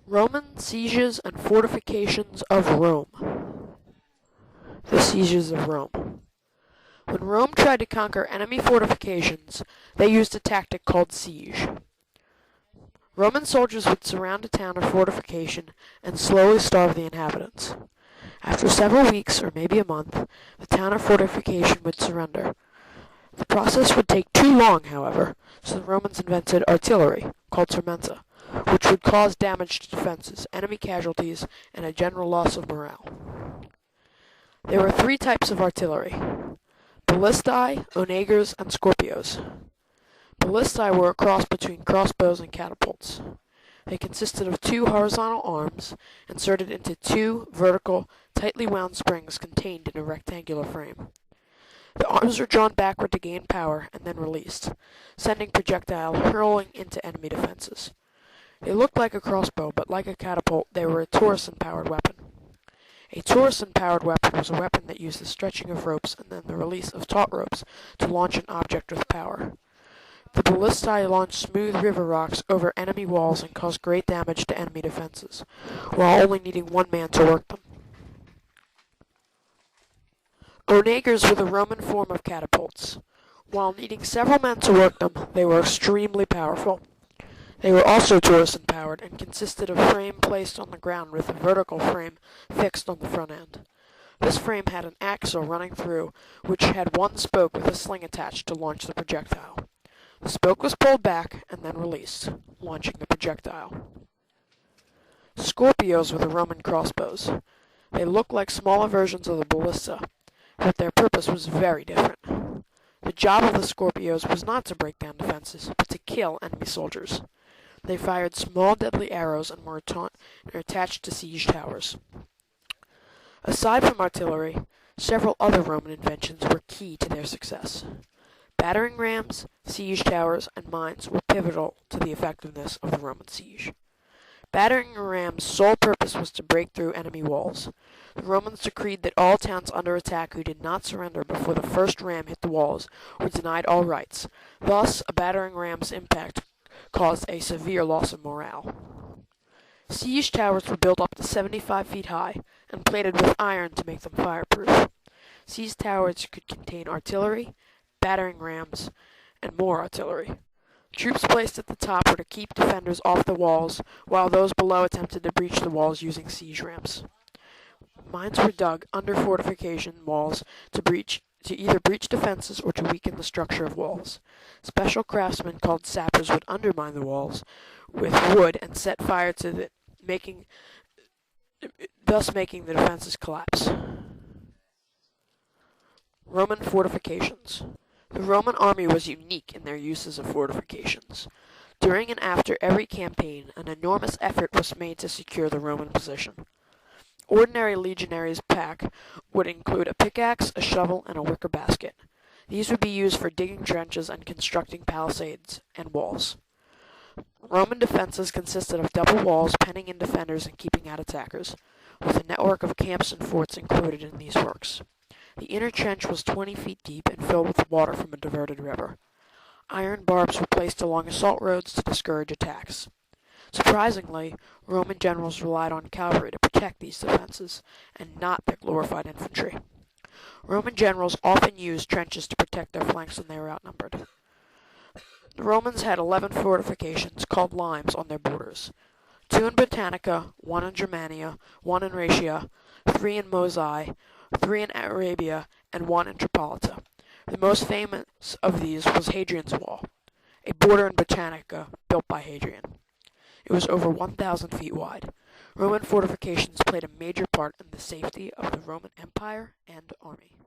Roman sieges and fortifications of Rome. The sieges of Rome. When Rome tried to conquer enemy fortifications, they used a tactic called siege. Roman soldiers would surround a town or fortification and slowly starve the inhabitants. After several weeks, or maybe a month, the town or fortification would surrender. The process would take too long, however, so the Romans invented artillery, called tormenta, which would cause damage to defenses, enemy casualties, and a general loss of morale. There were three types of artillery: ballistae, onagers, and Scorpios. Ballistae were a cross between crossbows and catapults. They consisted of two horizontal arms inserted into two vertical, tightly wound springs contained in a rectangular frame. The arms were drawn backward to gain power and then released, sending projectile hurling into enemy defenses. They looked like a crossbow, but like a catapult, they were a Taurissan-powered weapon. A Taurissan-powered weapon was a weapon that used the stretching of ropes and then the release of taut ropes to launch an object with power. The ballistae launched smooth river rocks over enemy walls and caused great damage to enemy defenses, while only needing one man to work them. Onagers were the Roman form of catapults. While needing several men to work them, they were extremely powerful. They were also Taurissan-powered and consisted of a frame placed on the ground with a vertical frame fixed on the front end. This frame had an axle running through, which had one spoke with a sling attached to launch the projectile. The spoke was pulled back and then released, launching the projectile. Scorpios were the Roman crossbows. They looked like smaller versions of the ballista, but their purpose was very different. The job of the Scorpios was not to break down defenses, but to kill enemy soldiers. They fired small deadly arrows and were attached to siege towers. Aside from artillery, several other Roman inventions were key to their success. Battering rams, siege towers, and mines were pivotal to the effectiveness of the Roman siege. Battering Ram's sole purpose was to break through enemy walls. The Romans decreed that all towns under attack who did not surrender before the first ram hit the walls were denied all rights. Thus, a battering ram's impact caused a severe loss of morale. Siege towers were built up to 75 feet high and plated with iron to make them fireproof. Siege towers could contain artillery, battering rams, and more artillery. Troops placed at the top were to keep defenders off the walls, while those below attempted to breach the walls using siege ramps. Mines were dug under fortification walls to either breach defenses or to weaken the structure of walls. Special craftsmen called sappers would undermine the walls with wood and set fire to it, thus making the defenses collapse. Roman fortifications. The Roman army was unique in their uses of fortifications. During and after every campaign, an enormous effort was made to secure the Roman position. Ordinary legionaries' pack would include a pickaxe, a shovel, and a wicker basket. These would be used for digging trenches and constructing palisades and walls. Roman defenses consisted of double walls, penning in defenders and keeping out attackers, with a network of camps and forts included in these works. The inner trench was 20 feet deep and filled with water from a diverted river. Iron barbs were placed along assault roads to discourage attacks. Surprisingly, Roman generals relied on cavalry to protect these defenses, and not their glorified infantry. Roman generals often used trenches to protect their flanks when they were outnumbered. The Romans had 11 fortifications, called limes, on their borders. 2 in Britannica, 1 in Germania, 1 in Raetia, 3 in Moesia, 3 in Arabia, and 1 in Tripolita. The most famous of these was Hadrian's Wall, a border in Britannica built by Hadrian. It was over 1,000 feet wide. Roman fortifications played a major part in the safety of the Roman Empire and army.